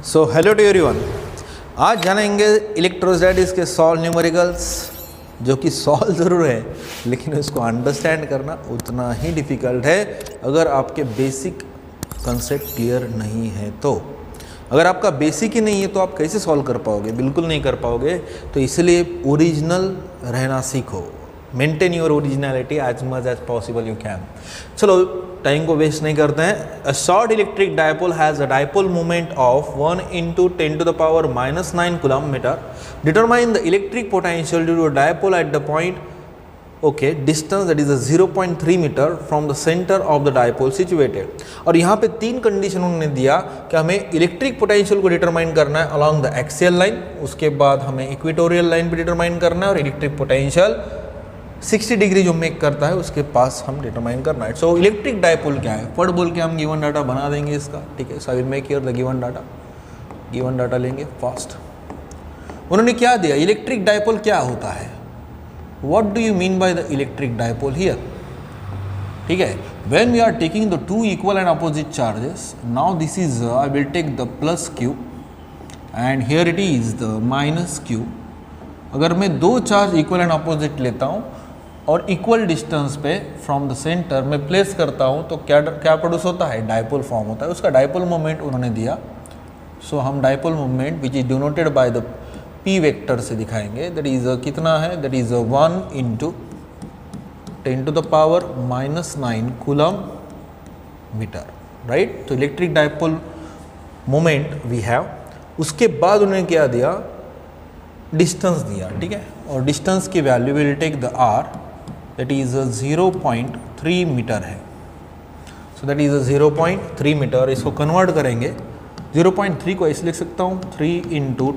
So hello to everyone. आज जानेंगे electrostatics के सॉल्व न्यूमेरिकल्स, जो कि सॉल्व ज़रूर है लेकिन उसको अंडरस्टैंड करना उतना ही डिफ़िकल्ट है अगर आपके बेसिक कंसेप्ट क्लियर नहीं है। तो अगर आपका बेसिक ही नहीं है तो आप कैसे सॉल्व कर पाओगे? बिल्कुल नहीं कर पाओगे। तो इसलिए ओरिजिनल रहना सीखो, maintain your originality as much as possible you can. चलो टाइम को वेस्ट नहीं करते हैं। A short electric dipole has a dipole moment of 1 × 10⁻⁹ coulomb metre. Determine the electric potential due to dipole at the point distance that is 0.3 metre from the centre of the dipole situated. और यहाँ पे तीन condition उन्होंने दिया कि हमें electric potential को determine करना है अलोंग द एक्सियल लाइन, उसके बाद हमें इक्वेटोरियल लाइन पे डिटरमाइन करना है, और इलेक्ट्रिक पोटेंशियल 60 डिग्री जो मेक करता है उसके पास हम डिटरमाइन करना है। सो इलेक्ट्रिक डायपोल क्या है? फट बोल के हम गिवन डाटा बना देंगे इसका, ठीक है। So I will make here the given data लेंगे फास्ट। उन्होंने क्या दिया? इलेक्ट्रिक डायपोल क्या होता है? What do you mean by the electric dipole here? ठीक है, when we are taking the two equal and opposite charges, now this is I will take the plus Q and here it is the minus Q. अगर मैं दो charge equal and opposite लेता हूँ और equal distance पे from the centre में place करता हूँ तो क्या प्रोड्यूस होता है? डायपोल फॉर्म होता है। उसका डायपोल मोमेंट उन्होंने दिया। सो हम dipole moment which is denoted by the P vector से दिखाएंगे। दैट इज कितना है? That is 1 × 10⁻⁹ coulomb metre, right. तो electric dipole moment we have. उसके बाद उन्होंने क्या दिया? डिस्टेंस दिया, ठीक है। और डिस्टेंस की value will take the R, that is 0.3 metre है। So that is 0.3 metre. इसको कन्वर्ट करेंगे, 0.3 को ऐसे लिख सकता हूँ 3 ×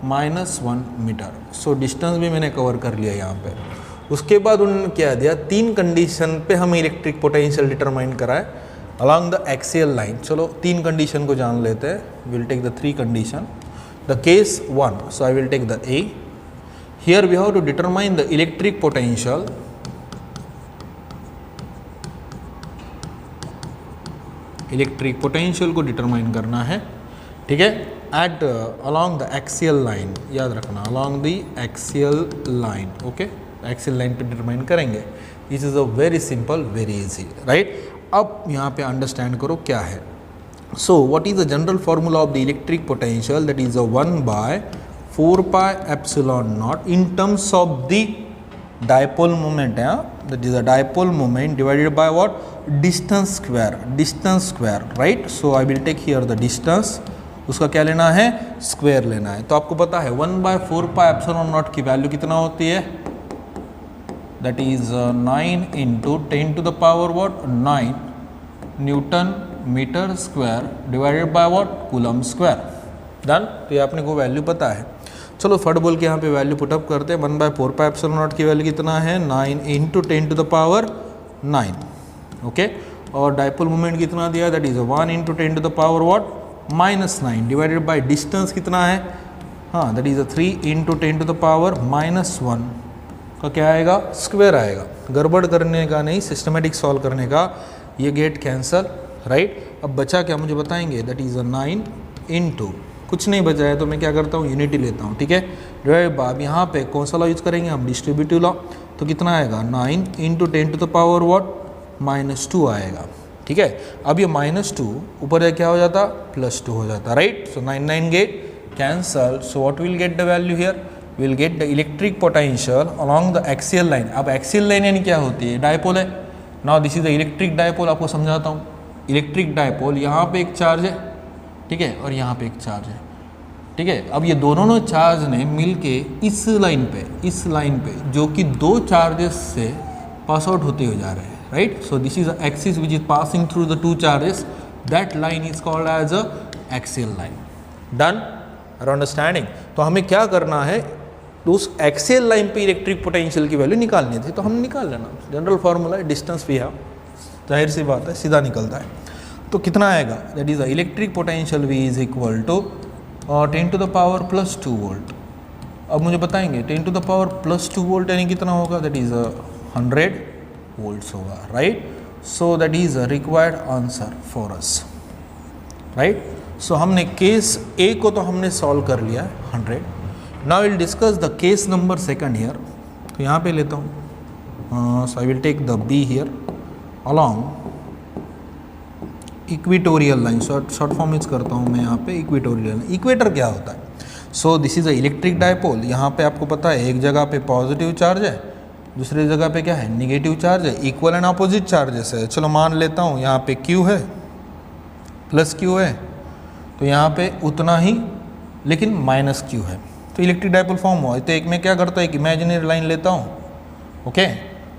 10⁻⁻1 मीटर। सो डिस्टेंस भी मैंने कवर कर लिया यहाँ पे। उसके बाद उन्होंने क्या दिया? तीन कंडीशन पे हमें इलेक्ट्रिक पोटेंशियल डिटरमाइन करा है अलॉन्ग द एक्सियल लाइन। चलो तीन कंडीशन को जान लेते हैं। Will take the three condition. The case 1, so I will take the A. Here we have to determine the electric potential को डिटरमाइन करना है, ठीक है, eight along the axial line। याद रखना along the axial line, okay. Axial line पे determine करेंगे। This is a very simple, very easy, right. अब यहाँ पे अंडरस्टैंड करो क्या है। So what is the general formula of the electric potential? That is a 1/4πε0 in terms of the dipole moment, that is a dipole moment divided by what? Distance square, right? So I will take here the distance, उसका क्या लेना है? Square लेना है। तो आपको पता है 1/4πε0 की वैल्यू कितना होती है? That is 9 × 10⁻9 newton metre square divided by what? Coulomb square. Done. तो ये आपने को वैल्यू पता है। चलो फट बोल के यहाँ पे वैल्यू पुटअप करते हैं। 1/4πε0 की वैल्यू कितना है? 9 × 10⁻9, ओके। और डायपोल मोमेंट कितना दिया? That is 1 × 10⁻⁻9 divided by distance कितना है? हाँ, दैट इज 3 × 10⁻⁻1 का क्या आएगा? स्क्वायर आएगा। गड़बड़ करने का नहीं, सिस्टमेटिक सॉल्व करने का। ये गेट कैंसल, राइट। अब बचा क्या मुझे बताएंगे? दैट इज 9 × कुछ नहीं बचा है तो मैं क्या करता हूँ? यूनिटी लेता हूँ, ठीक है। डिवाइड बाय, अब यहाँ पे कौन सा लॉ यूज करेंगे हम? Distributive law. तो कितना आएगा? 9 × 10⁻⁻2 आएगा, ठीक है। अब ये -2 ऊपर क्या हो जाता? +2 हो जाता, right. So 9 get cancel. So what will get the value here? Will get the electric potential along the axial line. अब एक्सियल लाइन यानी क्या होती है? डायपोल है। Now this is the electric dipole. आपको समझाता हूँ। इलेक्ट्रिक डायपोल, यहाँ पे एक चार्ज है, ठीक है, और यहाँ पे एक चार्ज है, ठीक है। अब ये दोनों चार्ज ने मिलके इस लाइन पे जो कि दो चार्जेस से पास आउट होते हुए जा रहे हैं, right. So this is the axis which is passing through the two charges. That line is called as a axial line. Done? Are understanding? तो हमें क्या करना है? तो उस एक्सियल लाइन पे इलेक्ट्रिक पोटेंशियल की वैल्यू निकालनी थी, तो हम निकाल लेना। जनरल फार्मूला है, डिस्टेंस भी है, जाहिर सी बात है, सीधा निकलता है। तो कितना आएगा? That is electric potential V is equal to 10⁻+2 volt. अब मुझे बताएंगे 10⁻+2 वोल्ट यानी कितना होगा? दैट इज 100 वोल्ट्स होगा, right. So that is a required answer for us, right? So हमने केस ए को तो हमने सॉल्व कर लिया है 100. Now will discuss the case number second here. तो यहाँ पे लेता हूँ. So I will take the B here along equatorial line. Short form use करता हूँ मैं यहाँ पे इक्वेटोरियल लाइन. इक्वेटर क्या होता है? So this is a electric dipole. यहाँ पे आपको पता है एक जगह पे पॉजिटिव चार्ज है, दूसरी जगह पे क्या है, निगेटिव चार्ज है. इक्वल एंड अपोजिट चार्जेस है. चलो मान लेता हूँ यहाँ पे Q है प्लस Q है, तो यहाँ पे उतना ही लेकिन माइनस Q है. तो इलेक्ट्रिक डायपोल फॉर्म हुआ. तो एक में क्या करता है, एक इमेजिनरी लाइन लेता हूँ, ओके,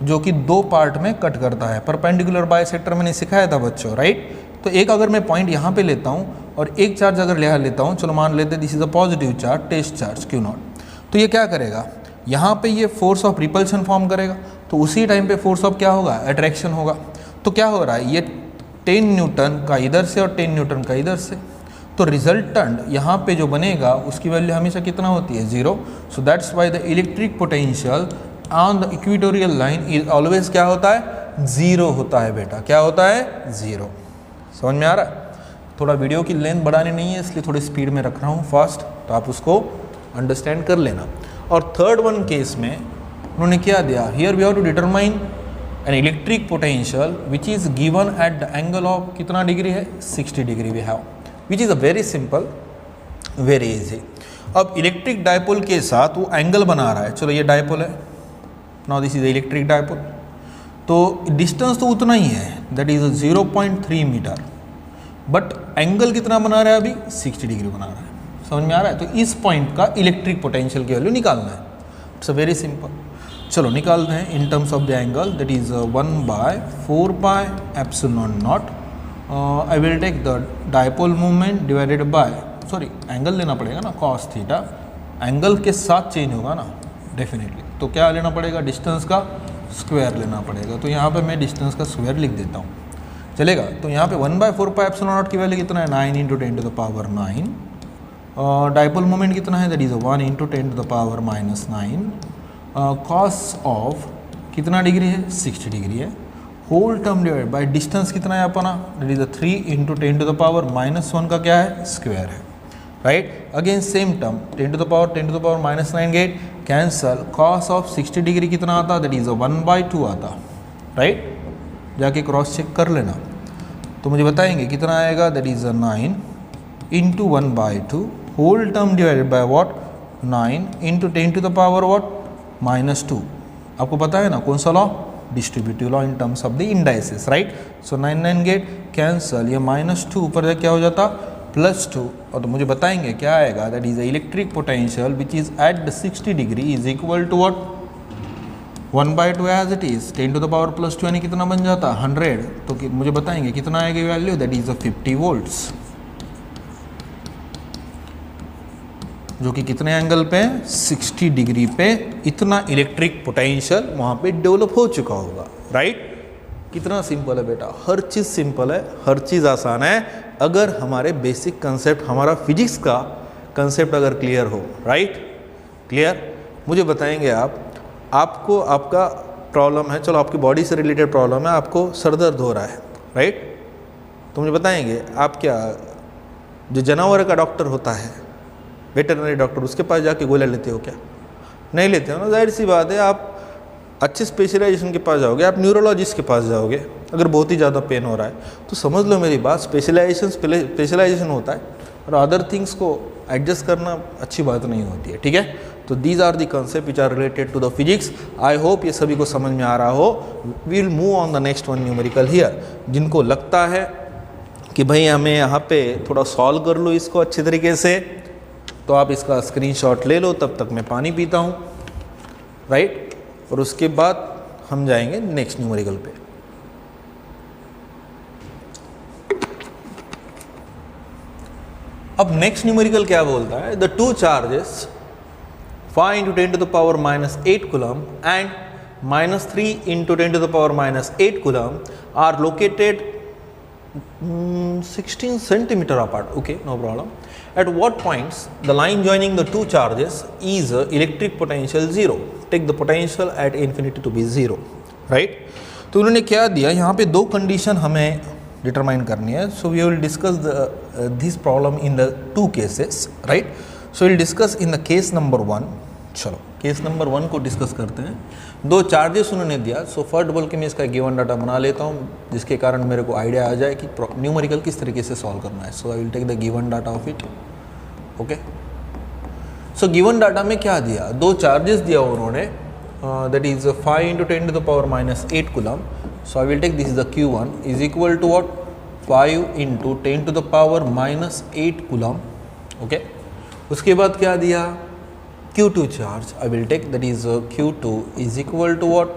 जो कि दो पार्ट में कट करता है. परपेंडिकुलर बाइसेक्टर मैंने सिखाया था बच्चों, राइट. तो एक अगर मैं पॉइंट यहाँ पे लेता हूँ और एक चार्ज अगर यहाँ लेता हूँ, चलो मान लेते हैं this is a positive charge, test charge Q0. तो ये क्या करेगा, यहाँ पे ये फोर्स ऑफ रिपल्शन फॉर्म करेगा. तो उसी टाइम पे फोर्स ऑफ क्या होगा, अट्रैक्शन होगा. तो क्या हो रहा है, ये 10 न्यूटन का इधर से और 10 न्यूटन का इधर से. तो रिजल्टेंट यहाँ पे जो बनेगा उसकी वैल्यू हमेशा कितना होती है, 0. So that's why the electric potential on the equatorial line is always क्या होता है, 0 होता है बेटा. क्या होता है, 0. समझ में आ रहा है? थोड़ा वीडियो की लेंथ बढ़ानी नहीं है, इसलिए थोड़ी स्पीड में रख रहा हूँ फास्ट, तो आप उसको अंडरस्टैंड कर लेना. और थर्ड वन केस में उन्होंने क्या दिया, here we have to determine an electric potential which is given at the angle of कितना डिग्री है, 60 degree we have, which is a very simple, very easy. अब इलेक्ट्रिक डायपोल के साथ वो एंगल बना रहा है. चलो ये डायपोल है, now this is electric dipole. तो डिस्टेंस तो उतना ही है, that is 0.3 metre, but angle कितना बना रहा है अभी, 60 डिग्री बना रहा है. समझ में आ रहा है? तो इस पॉइंट का इलेक्ट्रिक पोटेंशियल की वैल्यू निकालना है. It's a very simple. चलो निकालते हैं in terms of the angle, that is 1/4πε0. I will take the dipole movement divided by, sorry angle लेना पड़ेगा ना, cos थीटा. एंगल के साथ चेंज होगा ना डेफिनेटली. तो क्या लेना पड़ेगा, डिस्टेंस का स्क्वायर लेना पड़ेगा. तो यहाँ पे मैं डिस्टेंस का स्क्वायर लिख देता हूँ, चलेगा. तो यहाँ पे 1/4πε0 की वैल्यू कितना है, 9 × 10⁻9. डायपोल मोमेंट कितना है, दैट इज 1 × 10⁻9. कॉस ऑफ कितना डिग्री है, 60 डिग्री है. Whole term divide by distance कितना है अपना, दैट इज 3 × 10⁻1 का क्या है, स्क्वायर है, right. Again same term 10⁻10⁻9 get cancel. Cos of 60 degree कितना आता, दैट इज 1/2 आता, राइट. जाके क्रॉस चेक कर लेना. तो मुझे बताएंगे कितना आएगा, that is 9 × 1/2 whole term divided by what, 9 × 10⁻2. आपको पता है ना कौन सा law, distributive law in terms of the indices, right. So 9 get cancel, ये -2 ऊपर जाके क्या हो जाता, +2. और तो मुझे बताएंगे क्या आएगा, that is electric potential which is at the 60 degree is equal to what, 1/2 as it is 10⁻2 यानी कितना बन जाता, 100. तो मुझे बताएंगे कितना आएगी वैल्यू, दैट इज 50 वोल्ट्स, जो कि कितने एंगल पे, 60 डिग्री पे इतना इलेक्ट्रिक पोटेंशियल वहाँ पे डेवलप हो चुका होगा, राइट. कितना सिंपल है बेटा, हर चीज़ सिंपल है, हर चीज़ आसान है, अगर हमारे बेसिक कंसेप्ट, हमारा फिजिक्स का कंसेप्ट अगर क्लियर हो, राइट. क्लियर. मुझे बताएंगे आपको आपका प्रॉब्लम है, चलो आपकी बॉडी से रिलेटेड प्रॉब्लम है, आपको सर दर्द हो रहा है, राइट. तो मुझे बताएंगे आप क्या, जो जानवर का डॉक्टर होता है, वेटरनरी डॉक्टर, उसके पास जाके गोलियां लेते हो क्या, नहीं लेते हो ना, जाहिर सी बात है. आप अच्छे स्पेशलाइजेशन के पास जाओगे, आप न्यूरोलॉजिस्ट के पास जाओगे अगर बहुत ही ज़्यादा पेन हो रहा है. तो समझ लो मेरी बात, स्पेशलाइजेशन होता है और अदर थिंग्स को एडजस्ट करना अच्छी बात नहीं होती है, ठीक है. तो these are the concept which are related to the physics. I hope ये सभी को समझ में आ रहा हो. We will move on the next one numerical here. जिनको लगता है कि भाई हमें यहाँ पे थोड़ा सॉल्व कर लो इसको अच्छे तरीके से, तो आप इसका स्क्रीनशॉट ले लो, तब तक मैं पानी पीता हूँ, राइट. और उसके बाद हम जाएंगे नेक्स्ट न्यूमेरिकल पे. अब नेक्स्ट न्यूमेरिकल क्या बोलता है, the two charges 5 × 10⁻8 coulomb and -3 × 10⁻8 coulomb are located 16 centimeter apart. Okay, no problem. At what points the line joining the two charges is electric potential 0? Take the potential at infinity to be 0, right? तो उन्होंने क्या दिया, यहाँ पे दो condition हमें determine करनी है. So we will discuss this problem in the 2 cases, right. So will discuss in the case number 1. चलो केस नंबर 1 को डिस्कस करते हैं. 2 चार्जेस उन्होंने दिया. सो फर्स्ट बोल के मैं इसका गिवन डाटा बना लेता हूँ, जिसके कारण मेरे को आइडिया आ जाए कि न्यूमेरिकल किस तरीके से सॉल्व करना है. So I will take the given data of it. Okay. So given data में क्या दिया, 2 चार्जेस दिया उन्होंने, that is 5 × 10 to the power -8 coulomb. So I will take this is the Q1 is equal to what, 5 × 10 to the power -8 coulomb. Okay. उसके बाद क्या दिया, Q2 charge. I will take that is Q2 is equal to what,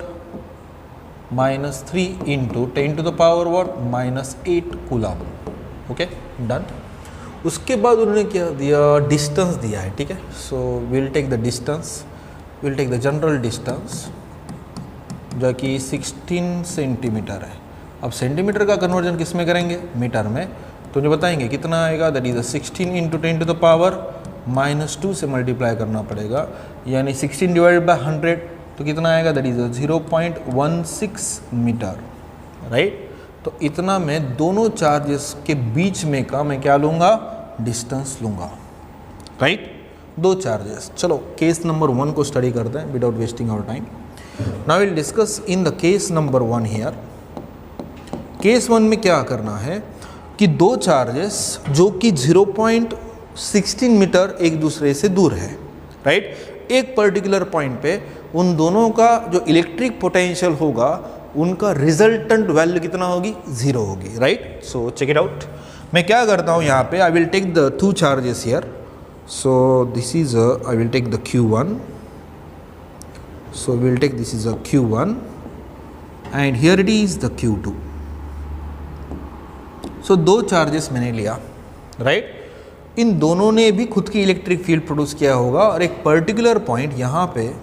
-3 × 10 to the power what, -8 coulomb. Okay, done. उसके बाद उन्होंने क्या दिया, distance दिया है. ठीक है. So will take the distance, will take the general distance जो कि 16 सेंटीमीटर है. अब सेंटीमीटर का कन्वर्जन किस में करेंगे, मीटर में. तो जो बताएंगे कितना आएगा, that is 16 × 10 to the power -2 से मल्टीप्लाई करना पड़ेगा, यानी 16 डिवाइडेड बाय 100 तो कितना आएगा, दैट इज 0.16 मीटर, राइट. तो इतना मैं दोनों चार्जेस के बीच में का मैं क्या लूँगा, डिस्टेंस लूँगा, राइट. 2 चार्जेस. चलो केस नंबर 1 को स्टडी करते हैं without wasting our time. Now will discuss in the case number 1 here. Case 1 में क्या करना है कि 2 चार्जेस जो कि 0.16 मीटर एक दूसरे से दूर है, राइट. एक पर्टिकुलर पॉइंट पे उन दोनों का जो इलेक्ट्रिक पोटेंशियल होगा उनका रिजल्टेंट वैल्यू कितना होगी, 0 होगी, right. So check it out. मैं क्या करता हूँ यहाँ पे, I will take the 2 charges here. So this is I will take the Q1. So will take this is a Q1 and here it is the Q2. So 2 charges मैंने लिया, right. इन दोनों ने भी खुद की इलेक्ट्रिक फील्ड प्रोड्यूस किया होगा और एक पर्टिकुलर पॉइंट यहाँ पे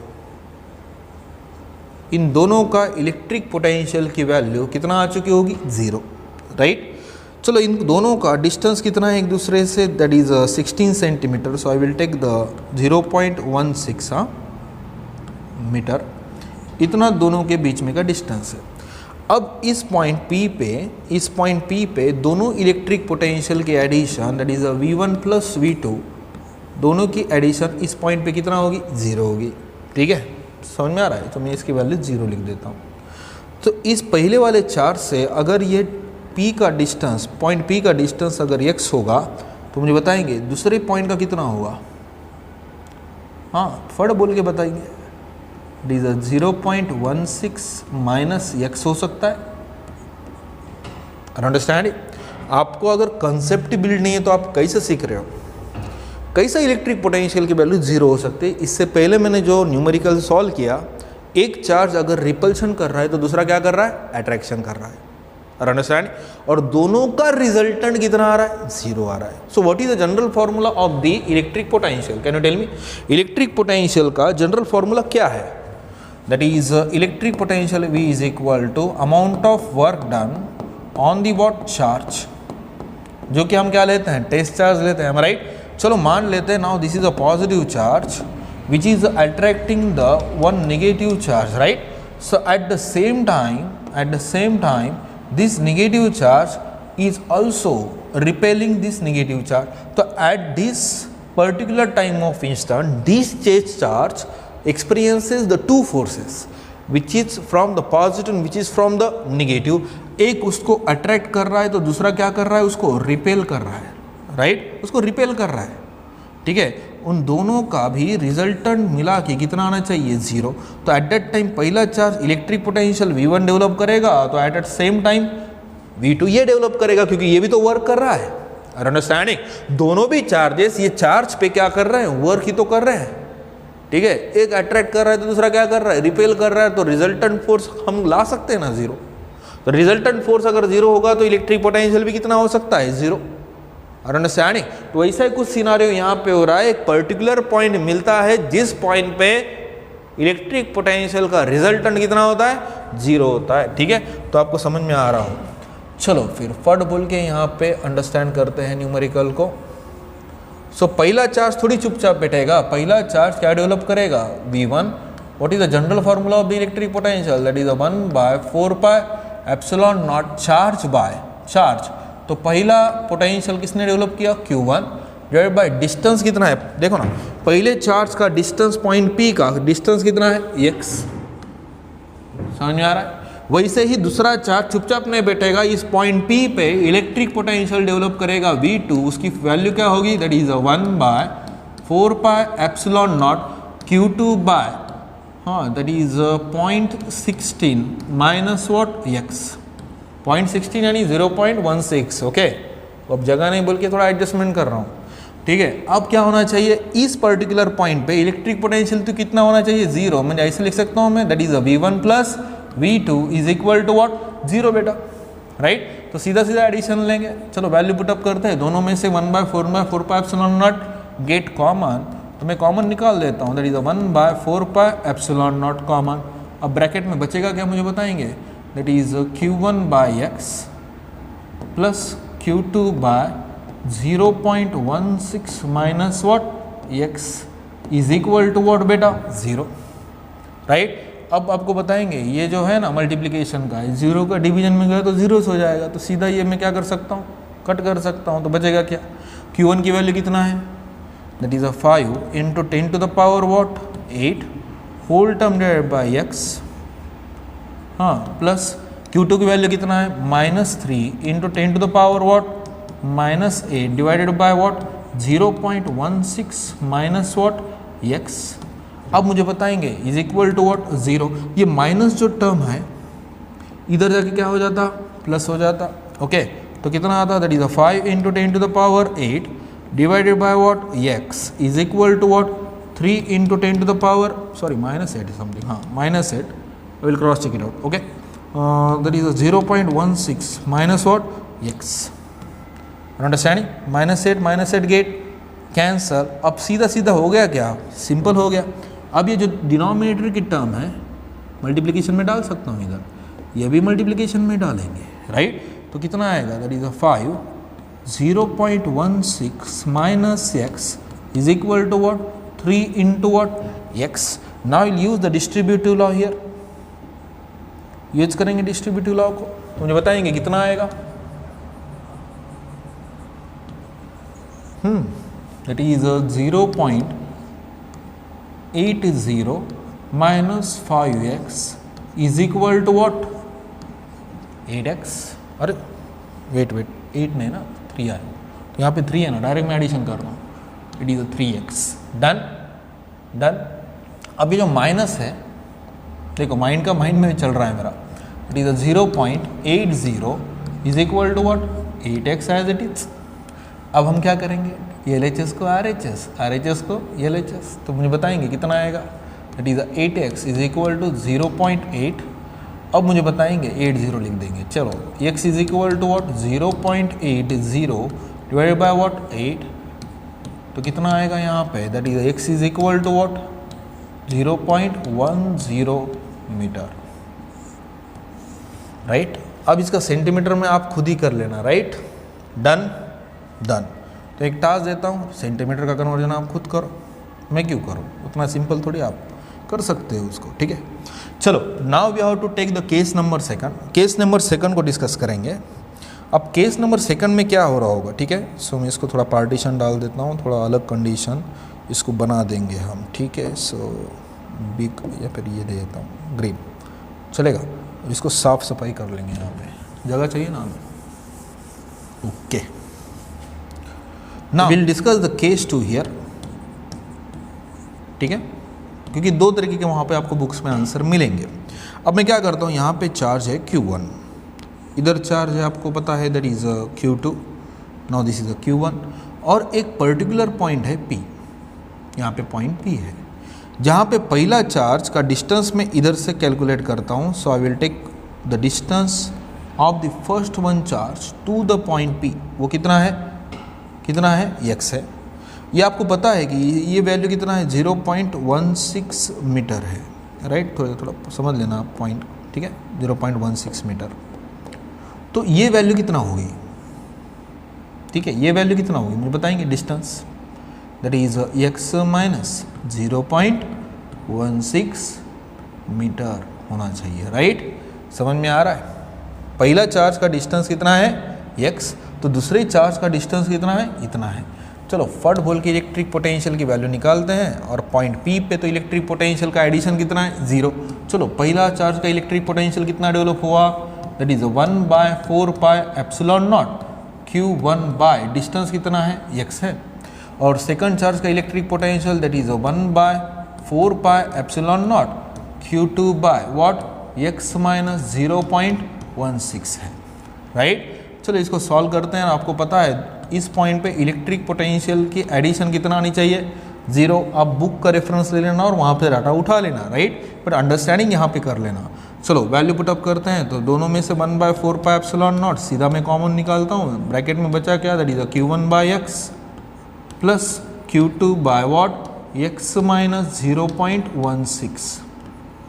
इन दोनों का इलेक्ट्रिक पोटेंशियल की वैल्यू कितना आ चुकी होगी, 0, राइट. चलो इन दोनों का डिस्टेंस कितना है एक दूसरे से, that is 16 centimetre. So I will take the 0.16 metre. इतना दोनों के बीच में का डिस्टेंस है. अब इस पॉइंट P पे दोनों इलेक्ट्रिक पोटेंशियल के addition, that is V1 + V2, दोनों की एडिशन इस पॉइंट पे कितना होगी, 0 होगी. ठीक है, समझ में आ रहा है. तो मैं इसकी वैल्यू 0 लिख देता हूँ. तो इस पहले वाले चार्ज से अगर ये P का डिस्टेंस, पॉइंट P का डिस्टेंस अगर x होगा तो मुझे बताएंगे दूसरे पॉइंट का कितना होगा. हाँ, फट बोल के बताएंगे. इट इज 0.16 - x हो सकता है. अंडरस्टैंड. आपको अगर कंसेप्ट बिल्ड नहीं है तो आप कैसे सीख रहे हो, कैसा इलेक्ट्रिक पोटेंशियल की वैल्यू 0 हो सकती है. इससे पहले मैंने जो न्यूमेरिकल सॉल्व किया, एक चार्ज अगर रिपल्शन कर रहा है तो दूसरा क्या कर रहा है, अट्रैक्शन कर रहा है. अंडरस्टैंड. और दोनों का रिजल्टेंट कितना आ रहा है, 0 आ रहा है. So what is the general formula of the electric potential, can you tell me. Electric potential का जनरल फॉर्मूला क्या है, that is electric potential V is equal to amount of work done on the what charge, जो कि हम क्या लेते हैं, test charge लेते हैं, राइट. चलो मान लेते हैं, now this is a positive charge which is attracting the one negative charge, right. So at the same time this negative charge is also repelling this negative charge. So at this particular time of instant, this charge experiences the 2 forces, which is from the positive and which is from the negative. एक उसको attract कर रहा है तो दूसरा क्या कर रहा है, उसको रिपेल कर रहा है, राइट. उसको रिपेल कर रहा है. ठीक है. उन दोनों का भी रिजल्टेंट मिला के कितना आना चाहिए, 0. तो एट दैट टाइम पहला charge electric potential V1 develop करेगा, तो at that same time V2 ये डेवलप करेगा, क्योंकि ये भी तो वर्क कर रहा है. अंडरस्टैंडिंग. दोनों भी चार्जेस ये चार्ज पे क्या कर रहे हैं, वर्क ही तो कर रहे हैं. ठीक है. एक अट्रैक्ट कर रहा है तो दूसरा क्या कर रहा है, रिपेल कर रहा है. तो रिजल्टेंट फोर्स हम ला सकते हैं ना, 0. तो रिजल्टेंट फोर्स अगर 0 होगा तो इलेक्ट्रिक पोटेंशियल भी कितना हो सकता है, 0. अंडरस्टैंडिंग. तो ऐसा ही कुछ सिनारियो यहाँ पे हो रहा है. एक पर्टिकुलर पॉइंट मिलता है जिस पॉइंट पे इलेक्ट्रिक पोटेंशियल का रिजल्टेंट कितना होता है, 0 होता है. ठीक है. तो आपको समझ में आ रहा हो. चलो फिर फट बोल के यहाँ पे अंडरस्टैंड करते हैं न्यूमेरिकल को. सो पहला चार्ज थोड़ी चुपचाप बैठेगा. पहला चार्ज क्या डेवलप करेगा, V1. What is the general formula of the electric potential, that is 1/4 pi epsilon not charge by charge, तो पहला पोटेंशियल किसने डेवलप किया, Q1 डिवाइडेड बाय डिस्टेंस कितना है, देखो ना पहले चार्ज का डिस्टेंस पॉइंट P का डिस्टेंस कितना है x, समझ में आ रहा है। वैसे ही दूसरा चार्ज चुपचाप नहीं बैठेगा, इस पॉइंट P पे इलेक्ट्रिक पोटेंशियल डेवलप करेगा V2, उसकी वैल्यू क्या होगी, that is 1/4 pi epsilon not Q2 by that is 0.16 minus what x, 0.16 यानी 0.16, ओके। अब जगह नहीं बोल के थोड़ा एडजस्टमेंट कर रहा हूँ, ठीक है। अब क्या होना चाहिए, इस पर्टिकुलर पॉइंट पे इलेक्ट्रिक पोटेंशियल तो कितना होना चाहिए, 0, मैं ऐसे लिख सकता हूँ मैं, that is V1 plus V2 is equal to what, 0 बेटा, राइट। तो सीधा सीधा एडिशन लेंगे, चलो वैल्यू पुटअप करते हैं, दोनों में से 1/4 pi epsilon naught get common, तो मैं कॉमन निकाल देता हूँ, that is 1/4 pi epsilon naught common. अब ब्रैकेट में बचेगा क्या मुझे बताएंगे, that is Q1 by x plus Q2 by 0.16 minus what x is equal to what बेटा, 0, राइट। अब आपको बताएंगे ये जो है ना मल्टीप्लिकेशन का, 0 का डिवीजन में गया तो 0 से हो जाएगा, तो सीधा ये मैं क्या कर सकता हूँ, कट कर सकता हूँ, तो बचेगा क्या, Q1 की वैल्यू कितना है, that is 5 into 10 to the power what 8 whole term divided by x, हाँ, प्लस Q2 की वैल्यू कितना है, -3 into 10 to the power what -8 divided by what 0.16 minus what x। अब मुझे बताएंगे इज इक्वल टू व्हाट, 0, ये माइनस जो term है इधर जाके क्या हो जाता, प्लस हो जाता, ओके। तो कितना आता, that is 5 into 10 to the power 8 divided by what x is equal to what 3 into 10 to the power -8 something, हाँ -8, I will cross check it out, okay. That is 0.16 minus what x, understanding, -8 get cancel. अब सीधा सीधा हो गया क्या, simple हो गया। अब ये जो डिनोमिनेटर की टर्म है मल्टीप्लिकेशन में डाल सकता हूँ इधर, ये भी मल्टीप्लिकेशन में डालेंगे, राइट। तो कितना आएगा, that is 5 0.16 minus x is equal to what 3 into what x। Now will use the distributive law here, use करेंगे डिस्ट्रीब्यूटिव लॉ को, तो मुझे बताएंगे कितना आएगा, that is 0.80 minus 5x is equal to what 8x। अरे वेट 8 नहीं ना, 3 आया, तो यहाँ पे 3 है ना, डायरेक्ट मैं एडिशन कर रहा हूँ, इट इज 3x, डन। अब ये जो माइनस है, देखो माइंड का माइंड में चल रहा है मेरा, it is 0.80 is equal to what 8x as it is. अब हम क्या करेंगे, LHS को RHS को LHS, तो मुझे बताएंगे कितना आएगा, that is 8x is equal to 0.8। अब मुझे बताएंगे 80 लिख देंगे, चलो x is equal to what 0.80 divided by what 8, तो कितना आएगा यहाँ पे, that is x is equal to what 0.10 metre, right. अब इसका सेंटीमीटर में आप खुद ही कर लेना, राइट, डन। तो एक टास्क देता हूँ, सेंटीमीटर का कन्वर्जन आप खुद करो, मैं क्यों करूँ, उतना सिंपल थोड़ी आप कर सकते हो उसको, ठीक है। चलो now we have to take the case number second, case number second को डिस्कस करेंगे। अब केस नंबर सेकंड में क्या हो रहा होगा, ठीक है। सो मैं इसको थोड़ा पार्टीशन डाल देता हूँ, थोड़ा अलग कंडीशन इसको बना देंगे हम, ठीक है। सो बिग या फिर ये दे देता हूँ ग्रीन, चलेगा। इसको साफ सफाई कर लेंगे, यहाँ पे जगह चाहिए ना हमें, okay. Now will discuss the case 2 here, ठीक है, क्योंकि 2 तरीके के वहाँ पे आपको बुक्स में आंसर मिलेंगे। अब मैं क्या करता हूँ, यहाँ पे चार्ज है Q1, इधर चार्ज है आपको पता है that is Q2, now this is Q1, और एक पर्टिकुलर पॉइंट है P, यहाँ पे पॉइंट P है, जहाँ पे पहला चार्ज का डिस्टेंस मैं इधर से कैलकुलेट करता हूँ। So I will take the distance of the first one charge to the point P, वो कितना है x है। ये आपको पता है कि ये वैल्यू कितना है, 0.16 मीटर है, राइट। थोड़ा समझ लेना आप पॉइंट, ठीक है, 0.16 मीटर। तो ये वैल्यू कितना होगी, ठीक है, ये वैल्यू कितना होगी मुझे बताएंगे, distance that is x minus 0.16 metre होना चाहिए, राइट। समझ में आ रहा है, पहला चार्ज का डिस्टेंस कितना है x, तो दूसरे चार्ज का डिस्टेंस कितना है, इतना है। चलो फट होल की इलेक्ट्रिक पोटेंशियल की वैल्यू निकालते हैं, और पॉइंट P पे तो इलेक्ट्रिक पोटेंशियल का एडिशन कितना है, 0। चलो पहला चार्ज का इलेक्ट्रिक पोटेंशियल कितना डेवलप हुआ, that is 1/4 pi epsilon naught Q1 bye distance कितना है, x है। और सेकंड चार्ज का electric potential that is 1/4 pi epsilon not Q2 bye what, x minus 0.16 है, राइट। चलो इसको सॉल्व करते हैं। आपको पता है इस पॉइंट पे इलेक्ट्रिक पोटेंशियल की एडिशन कितना आनी चाहिए, 0। आप बुक का रेफरेंस ले लेना और वहाँ पे डाटा उठा लेना, राइट, बट अंडरस्टैंडिंग यहाँ पे कर लेना। चलो वैल्यू पुटअप करते हैं, तो दोनों में से 1/4 पाई एप्सिलॉन नॉट सीधा मैं कॉमन निकालता हूँ, ब्रैकेट में बचा क्या, that is Q1 by x plus Q2 by what, x minus 0.16,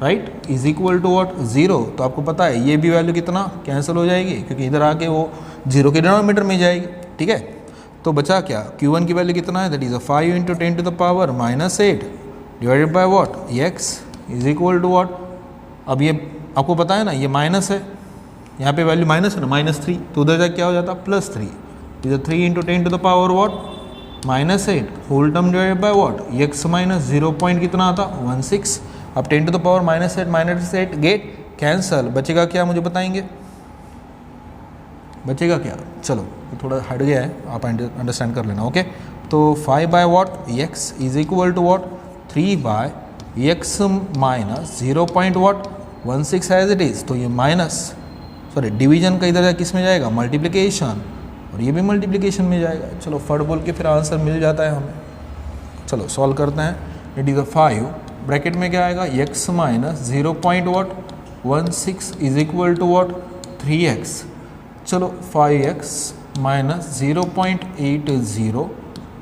right, is equal to what, 0। तो आपको पता है ये भी वैल्यू कितना कैंसिल हो जाएगी, क्योंकि इधर आके वो 0 के डिनोमिनेटर में जाएगी, ठीक है। तो बचा क्या, Q1 की वैल्यू कितना है, that is 5 × 10⁻⁻8 divided by what, x is equal to what. अब ये आपको पता है ना, ये माइनस है, यहाँ पे वैल्यू माइनस है ना, -3, तो उधर जाके क्या हो जाता, +3, is 3 × 10⁻⁻8 whole term divided by what, x minus 0 कितना आता, 16। अब 10⁻⁻8 -8 गेट कैंसल, बचेगा क्या मुझे बताएंगे, बचेगा क्या। चलो ये थोड़ा हट गया है, आप अंडरस्टैंड कर लेना, ओके। तो 5 by what, x is equal to what, 3 by x minus 0.16 as it is. तो ये माइनस, सॉरी डिवीजन का इधर किस में जाएगा, मल्टीप्लिकेशन, और ये भी मल्टीप्लिकेशन में जाएगा। चलो फट बोल के फिर आंसर मिल जाता है हमें। चलो सॉल्व करते हैं, इट इज 5 ब्रैकेट में क्या आएगा, x minus 0.16 is equal to what, 3x। चलो 5x minus 0.80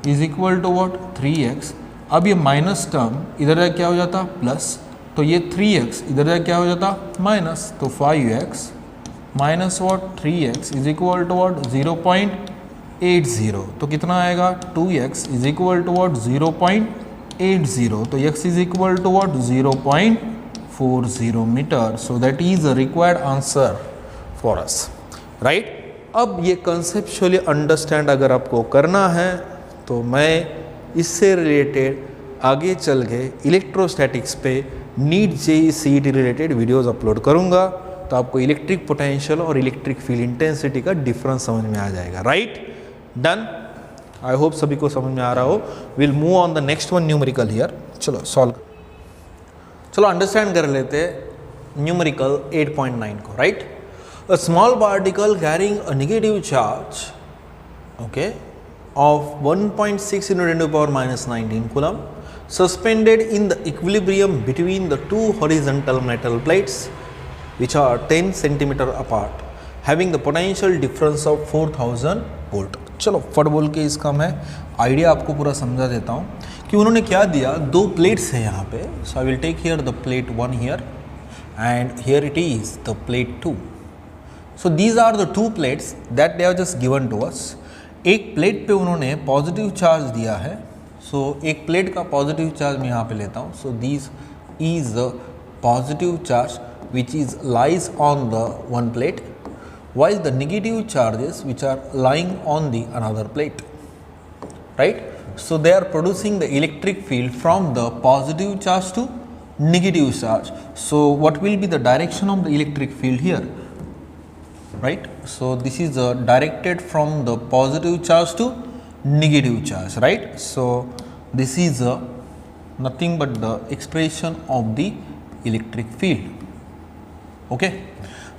is equal to what, 3x। अब ये माइनस टर्म इधर जाके क्या हो जाता, प्लस, तो ये 3x इधर जाके क्या हो जाता, माइनस, तो 5x minus what, 3x is equal to what, 0.80। तो कितना आएगा, 2x is equal to what, 0.80। तो x is equal to what, 0.40 metre. So that is a required answer for us, right. अब ये कंसेप्चुअली अंडरस्टैंड अगर आपको करना है, तो मैं इससे रिलेटेड आगे चल के इलेक्ट्रोस्टैटिक्स पे NEET JEE CET related videos upload करूँगा, तो आपको इलेक्ट्रिक पोटेंशियल और इलेक्ट्रिक फील्ड इंटेंसिटी का डिफरेंस समझ में आ जाएगा, राइट। डन, आई होप सभी को समझ में आ रहा हो। Will move on the next one, numerical here. चलो सॉल्व, चलो अंडरस्टैंड कर लेते हैं न्यूमेरिकल 8.9 को, right. A small particle carrying a negative charge, okay, of 1.6 × 10⁻⁻19 coulomb, suspended in the equilibrium between the two horizontal metal plates, which are 10 cm apart, having the potential difference of 4000 volt. चलो फट बोल के इसका मैं idea आपको पूरा समझा देता हूँ कि उन्होंने क्या दिया, दो प्लेट्स हैं यहाँ पे। So I will take here the plate 1 here, and here it is the plate 2। So these are the two plates that they are just given to us. एक प्लेट पे उन्होंने पॉजिटिव चार्ज दिया है, सो एक plate का positive charge मैं यहाँ पे लेता हूँ। सो this is the positive charge which is lies on the one plate, while the negative charges which are lying on the another plate, right? So they are producing the electric field from the positive charge to negative charge. So what will be the direction of the electric field here, right? So this is directed from the positive charge to negative charge, right? So this is nothing but the expression of the electric field, okay?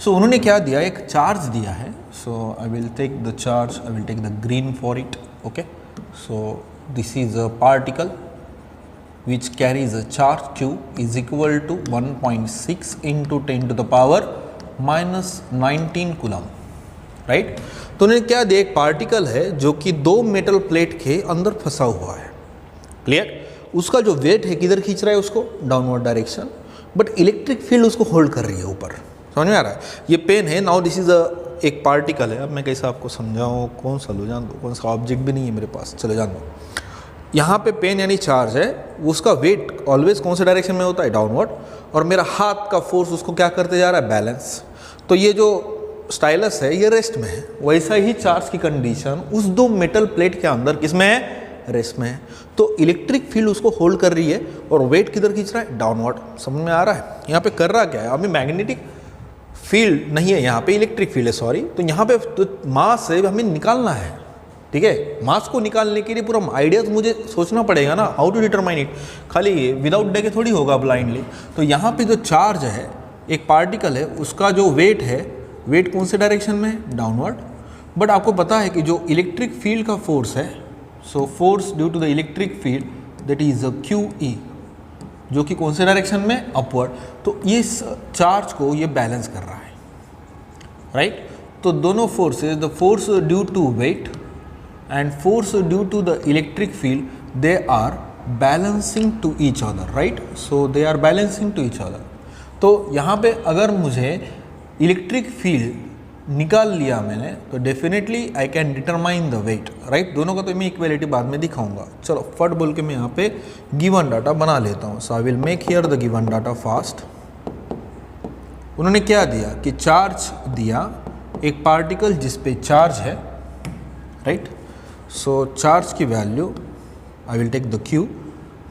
So उन्होंने क्या दिया, एक charge दिया है। So I will take the charge, I will take the green for it, okay. So this is a particle which carries a charge q is equal to 1.6 × 10⁻⁻19 coulomb, right. तो उन्होंने क्या दिया, एक पार्टिकल है जो कि दो मेटल प्लेट के अंदर फंसा हुआ है, क्लियर। उसका जो वेट है किधर खींच रहा है उसको, downward direction, but electric field उसको होल्ड कर रही है ऊपर। समझ में आ रहा है, ये पेन है। नाउ दिस इज एक पार्टिकल है। अब मैं कैसे आपको समझाऊँ, कौन सा लो, जान दो, कौन सा ऑब्जेक्ट भी नहीं है मेरे पास, चलो जान दो। यहाँ पे पेन यानी चार्ज है, उसका वेट ऑलवेज कौन से डायरेक्शन में होता है, डाउनवर्ड, और मेरा हाथ का फोर्स उसको क्या करते जा रहा है, बैलेंस। तो ये जो स्टाइलस है ये रेस्ट में है, वैसा ही चार्ज की कंडीशन उस दो मेटल प्लेट के अंदर किसमें है, रेस्ट में है। तो इलेक्ट्रिक फील्ड उसको होल्ड कर रही है और वेट किधर खींच रहा है, डाउनवर्ड। समझ में आ रहा है? यहाँ पे कर रहा क्या है, अभी मैग्नेटिक फील्ड नहीं है, यहाँ पे इलेक्ट्रिक फील्ड है, सॉरी। तो यहाँ पे तो मास से हमें निकालना है, ठीक है। मास को निकालने के लिए पूरा आइडिया तो मुझे सोचना पड़ेगा ना, हाउ टू डिटरमाइन इट, खाली विदाउट डे के थोड़ी होगा ब्लाइंडली। तो यहाँ पे जो चार्ज है, एक पार्टिकल है, उसका जो वेट है, वेट कौन से डायरेक्शन में है, डाउनवर्ड। बट आपको पता है कि जो इलेक्ट्रिक फील्ड का फोर्स है, so force due to the electric field that is QE, जो कि कौन से डायरेक्शन में, अपवर्ड। तो ये चार्ज को ये बैलेंस कर रहा है, राइट। तो दोनों forces, the force due to weight and force due to the electric field, they are balancing to each other, right? So they are balancing to each other. तो यहाँ पे अगर मुझे इलेक्ट्रिक फील्ड निकाल लिया मैंने, तो definitely I can determine the weight, right. दोनों का तो मैं इक्वलिटी बाद में दिखाऊंगा। चलो फट बोल के मैं यहाँ पे गिवन डाटा बना लेता हूँ। So I will make here the given data fast. उन्होंने क्या दिया कि चार्ज दिया, एक पार्टिकल जिस पे चार्ज है, राइट। सो चार्ज की value I will take the Q,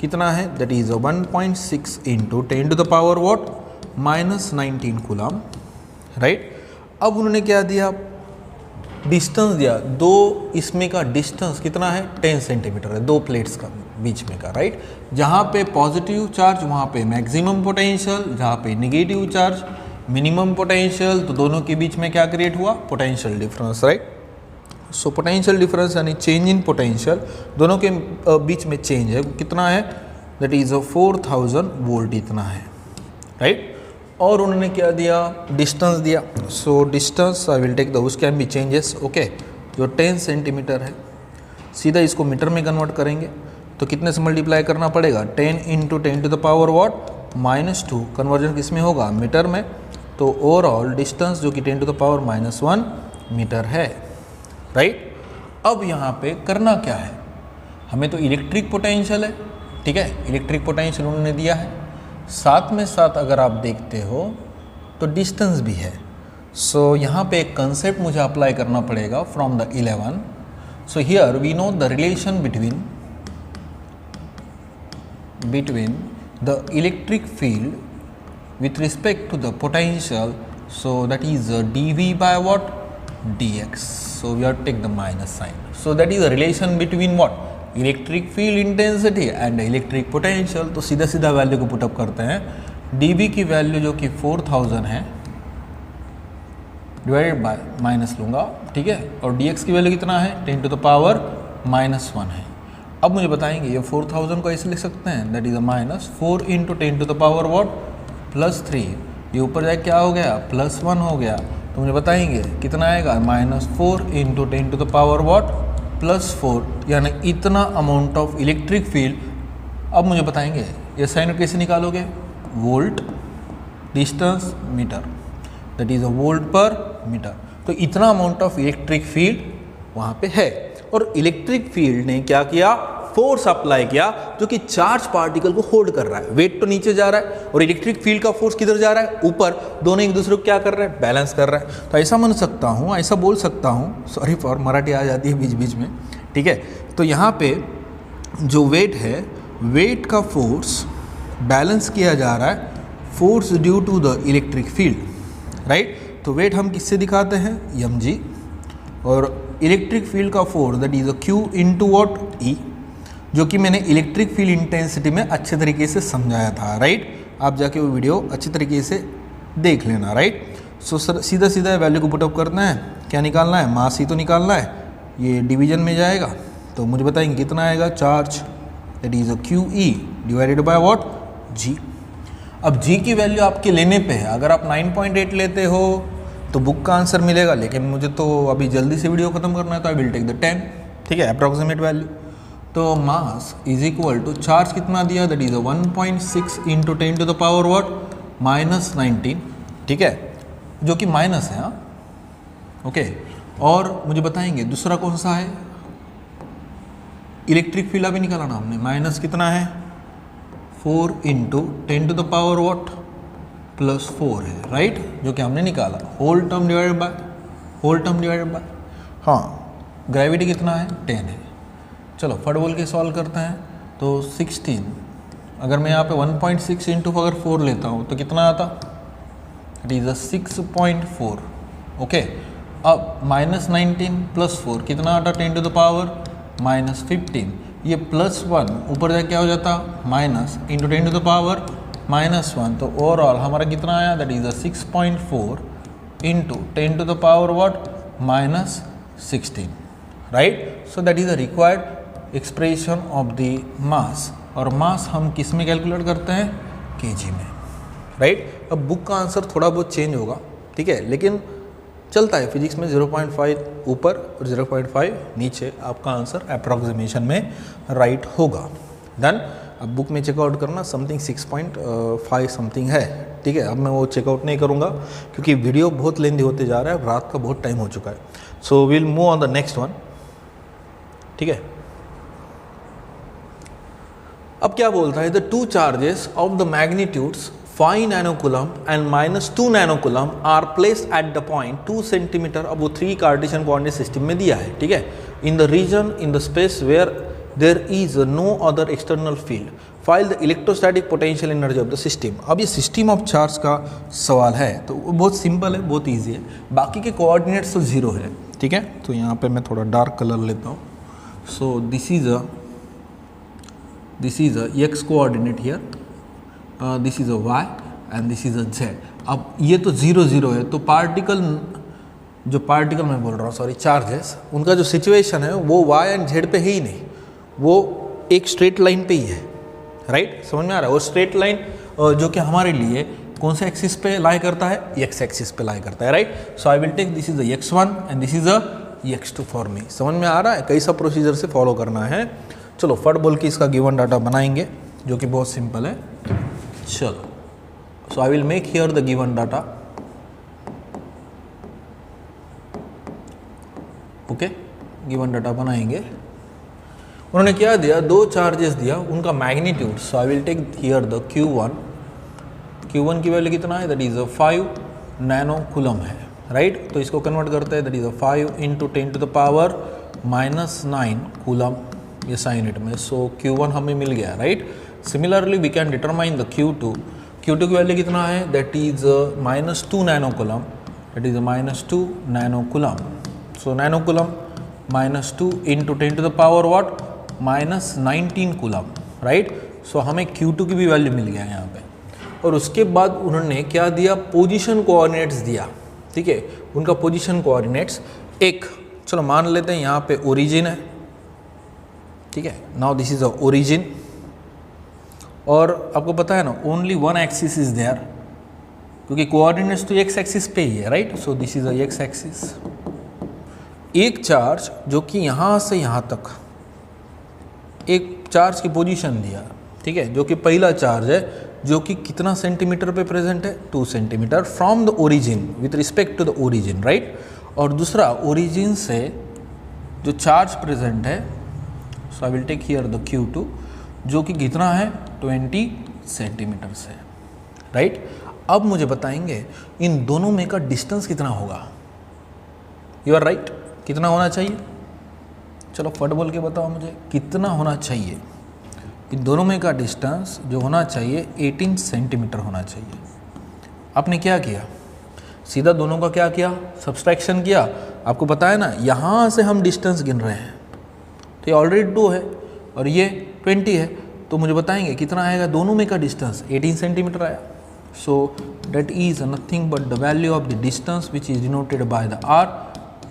कितना है, that is 1.6 into 10 to the power what, -19 coulomb, right. अब उन्होंने क्या दिया, डिस्टेंस दिया, दो इसमें का डिस्टेंस कितना है, 10 सेंटीमीटर है, दो प्लेट्स का बीच में का, राइट। जहाँ पे पॉजिटिव चार्ज वहाँ पे मैक्सिमम पोटेंशियल, जहाँ पे निगेटिव चार्ज मिनिमम पोटेंशियल। तो दोनों के बीच में क्या क्रिएट हुआ, potential difference, right. So potential difference यानी चेंज इन पोटेंशियल, दोनों के बीच में चेंज है, कितना है, दैट इज 4000 वोल्ट, इतना है, राइट। और उन्होंने क्या दिया, डिस्टेंस दिया। So distance I will take the उस कैन बी चेंजेस, ओके, जो 10 सेंटीमीटर है। सीधा इसको मीटर में कन्वर्ट करेंगे तो कितने से मल्टीप्लाई करना पड़ेगा, 10 into 10 to the power what, -2। Conversion किस में होगा, मीटर में। तो ओवरऑल डिस्टेंस जो कि 10 टू द पावर -1 मीटर है, राइट। अब यहाँ पे करना क्या है, हमें तो इलेक्ट्रिक पोटेंशियल है, ठीक है, इलेक्ट्रिक पोटेंशियल उन्होंने दिया है, साथ में साथ अगर आप देखते हो तो डिस्टेंस भी है। सो यहाँ पे एक कंसेप्ट मुझे अप्लाई करना पड़ेगा from the 11। So here we know the relation between the electric field with respect to the potential, so that is dV by what, dx. So we have to take the minus sign. So that is a relation between what, electric field intensity and electric potential. तो सीधा सीधा value को put up करते हैं। dV की value जो कि 4000 है, डिवाइडेड बाय माइनस लूँगा, ठीक है, और dx की वैल्यू कितना है, 10 टू द पावर -1 है। अब मुझे बताएंगे ये 4000 को ऐसे लिख सकते हैं, that is a -4 into 10 to the power what, +3। ये ऊपर जाए क्या हो गया, +1 हो गया। तो मुझे बताएंगे कितना आएगा, -4 into 10 to the power what, +4, यानी इतना अमाउंट ऑफ इलेक्ट्रिक फील्ड। अब मुझे बताएंगे ये साइन कैसे निकालोगे, volt, distance, metre, that is a volt per metre. तो इतना अमाउंट ऑफ इलेक्ट्रिक फील्ड वहाँ पे है, और इलेक्ट्रिक फील्ड ने क्या किया, फोर्स अप्लाई किया, जो कि चार्ज पार्टिकल को होल्ड कर रहा है। वेट तो नीचे जा रहा है और इलेक्ट्रिक फील्ड का फोर्स किधर जा रहा है, ऊपर। दोनों एक दूसरे को क्या कर रहे हैं, बैलेंस कर रहा है। तो ऐसा मान सकता हूँ, ऐसा बोल सकता हूँ, सॉरी फॉर मराठी आ जाती है बीच बीच में, ठीक है। तो यहाँ पे जो वेट है, वेट का फोर्स बैलेंस किया जा रहा है, force due to the electric field, right. तो वेट हम किससे दिखाते हैं, mg, और इलेक्ट्रिक फील्ड का force that is Q into what, E, जो कि मैंने इलेक्ट्रिक फील्ड इंटेंसिटी में अच्छे तरीके से समझाया था, राइट। आप जाके वो वीडियो अच्छे तरीके से देख लेना, राइट। सो सर सीधा सीधा वैल्यू को पुटअप करना है, क्या निकालना है, मास ही तो निकालना है, ये डिवीजन में जाएगा। तो मुझे बताएंगे कितना आएगा, charge that is QE divided by what, G। अब G की वैल्यू आपके लेने पे है, अगर आप 9.8 लेते हो तो बुक का आंसर मिलेगा, लेकिन मुझे तो अभी जल्दी से वीडियो खत्म करना है, तो आई विल टेक द 10, ठीक है, अप्रॉक्सीमेट वैल्यू। तो mass is equal to charge कितना दिया, that is 1.6 into 10 to the power what, -19, ठीक है, जो कि माइनस है, हाँ, ओके। और मुझे बताएंगे दूसरा कौन सा है, इलेक्ट्रिक फील्ड अभी निकाला ना हमने, माइनस कितना है, 4 into 10 to the power what, +4 है, राइट, जो कि हमने निकाला, whole term divided by whole term divided by, हाँ ग्रेविटी कितना है 10 है। चलो फट बोल के सॉल्व करते हैं। तो 16 अगर मैं यहाँ पे 1.6 इंटू अगर 4 लेता हूँ तो कितना आता, इट इज़ अ 6.4। ओके, अब -19 + 4 कितना आता 10 टू द पावर -15, ये +1 ऊपर जाके क्या हो जाता minus into 10 to the power -1, तो ओवरऑल हमारा कितना आया, that is a 6.4 into 10 to the power what -16, right. So that is a required expression of the mass, और मास हम किस में कैलकुलेट करते हैं, केजी में, राइट। अब बुक का आंसर थोड़ा बहुत चेंज होगा, ठीक है, लेकिन चलता है फिजिक्स में 0.5 ऊपर और 0.5 नीचे, आपका आंसर अप्रॉक्सीमेशन में राइट होगा। डन। अब बुक में चेकआउट करना समथिंग 6.5 समथिंग है, ठीक है। अब मैं वो चेकआउट नहीं करूँगा क्योंकि वीडियो बहुत लेंदी होते जा रहा है, रात का बहुत टाइम हो चुका है। So will move on the next one, ठीक है। अब क्या बोलता है, the two charges of the magnitudes 5 nanocoulomb and -2 nanocoulomb are placed at the point 2 centimetre. अब वो 3 कार्टेशियन कोऑर्डिनेट सिस्टम में दिया है, ठीक है। In the region in the space where there is no other external field, फाइल the electrostatic potential energy of the system. अब ये सिस्टम ऑफ चार्ज का सवाल है, तो वो बहुत सिंपल है, बहुत ईजी है। बाकी के कोऑर्डिनेट्स तो 0 है, ठीक है। तो यहाँ पे मैं थोड़ा डार्क कलर लेता हूँ। सो this is a x coordinate here, this is a y and this is a z। अब ये तो 0 0 है, तो पार्टिकल मैं बोल रहा हूँ, सॉरी, चार्जेस, उनका जो सिचुएशन है वो y एंड z पे है ही नहीं, वो एक स्ट्रेट लाइन पे ही है, राइट। समझ में आ रहा है। वो स्ट्रेट लाइन जो कि हमारे लिए कौन से एक्सिस पे लाई करता है, x एक्सिस पे लाई करता है, right. So I will take this is a x1 and this is a x2 for me. समझ में आ रहा है, कैसा प्रोसीजर से फॉलो करना है। चलो फट बोल के इसका गिवन डाटा बनाएंगे, जो कि बहुत सिंपल है। चलो, so I will make here the given data. Okay, given data बनाएंगे। उन्होंने क्या दिया, 2 चार्जेस दिया, उनका magnitude. So I will take here the Q1 की वैल्यू कितना है, दैट इज 5 नैनोकूलम है, राइट। तो इसको कन्वर्ट करते हैं, that is 5 into 10 to the power -9 coulomb, ये साइन इट में। सो Q1 हमें मिल गया, right. Similarly we can determine the Q2 की वैल्यू कितना है, that is -2 nanocoulomb, that is -2 nanocoulomb. So nanocoulomb -2 into 10 to the power what -19 coulomb, right. So हमें Q2 की भी वैल्यू मिल गया यहाँ पे। और उसके बाद उन्होंने क्या दिया, पोजीशन कोऑर्डिनेट्स दिया, ठीक है। उनका पोजीशन कोऑर्डिनेट्स एक, चलो मान लेते हैं यहाँ पे ओरिजिन है, ठीक है। Now this is a origin, और आपको पता है ना, only one axis is there, क्योंकि कोऑर्डिनेट्स तो x एक्सिस पे ही है, right. So this is a x axis. एक चार्ज जो कि यहाँ से यहाँ तक एक चार्ज की पोजीशन दिया, ठीक है, जो कि पहला चार्ज है, जो कि कितना सेंटीमीटर पे प्रेजेंट है, 2 centimetre from the origin with respect to the origin, right. और दूसरा ओरिजिन से जो चार्ज प्रेजेंट है, so I will take here the Q2, जो कि कितना है 20 सेंटीमीटर से, राइट। अब मुझे बताएंगे इन दोनों में का डिस्टेंस कितना होगा। यू आर राइट, कितना होना चाहिए, चलो फट बोल के बताओ मुझे कितना होना चाहिए। इन दोनों में का डिस्टेंस जो होना चाहिए 18 सेंटीमीटर होना चाहिए। आपने क्या किया, सीधा दोनों का क्या किया, सब्सट्रैक्शन किया। आपको पता है ना, यहाँ से हम डिस्टेंस गिन रहे हैं, तो ये ऑलरेडी 2 है और ये 20 है, तो मुझे बताएंगे कितना आएगा, दोनों में का डिस्टेंस 18 सेंटीमीटर आया। सो that is nothing but the value of the distance which is denoted by the R,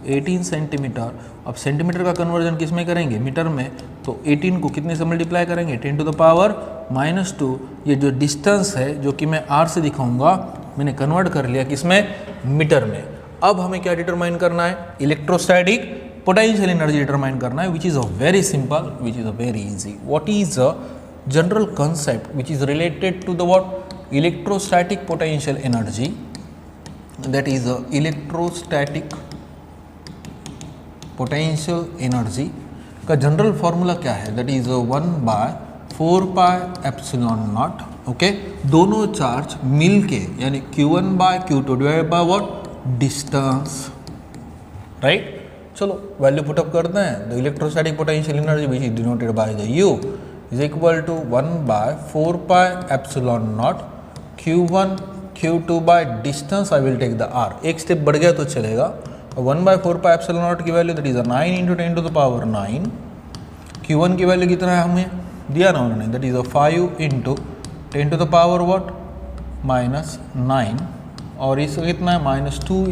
18 centimetre. अब सेंटीमीटर का कन्वर्जन किस में करेंगे, मीटर में, तो 18 को कितने से मल्टीप्लाई करेंगे, 10 टू द पावर -2। ये जो डिस्टेंस है जो कि मैं R से दिखाऊंगा, मैंने कन्वर्ट कर लिया किसमें, मीटर में। अब हमें क्या डिटरमाइन करना है, इलेक्ट्रोस्टैटिक पोटेंशियल एनर्जी डिटरमाइन करना है, which is a very simple, which is a very easy. What is a general concept which is related to the what, electrostatic potential energy, that is a electrostatic potential energy का general formula क्या है, that is 1/4πε0। Okay, दोनों charge मिल के, यानी Q1/Q2 divided by what, distance, right. चलो value put up करते हैं। The electrostatic potential energy which is denoted by the U is equal to 1/4 pi epsilon naught Q1 Q2 by distance I will take the R। एक step बढ़ गया तो चलेगा। 1/4 pi epsilon naught की value that is 9 × 10⁻⁹। Q1 की value कितना है हमें दिया ना उन्होंने, दैट इज 5 × 10⁻⁻⁹ और इसका कितना है -2 ×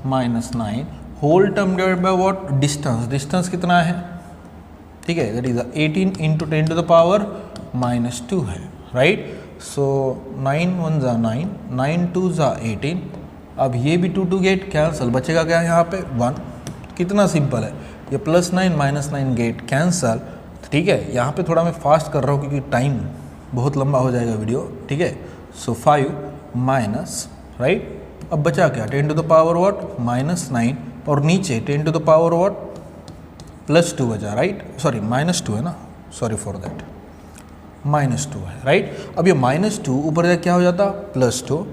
10⁻⁹ whole term divide by what distance. Distance कितना है, ठीक है, दैट इज 18 × 10⁻⁻² है, राइट। सो 9 1 ज़ा 9, 9 2 ज़ा 18। अब ये भी 2 गेट कैंसिल, बचेगा क्या यहाँ पे 1। कितना सिंपल है, ये +9 -9 गेट कैंसल, ठीक है। यहाँ पे थोड़ा मैं फास्ट कर रहा हूँ क्योंकि टाइम बहुत लंबा हो जाएगा वीडियो, ठीक है। सो 5 माइनस, राइट, अब बचा क्या 10⁻⁻⁹ और नीचे 10⁻⁻+2 बचा, राइट, सॉरी -2 है ना, सॉरी फॉर दैट, -2 है, राइट। अब ये -2 ऊपर जाके क्या हो जाता +2,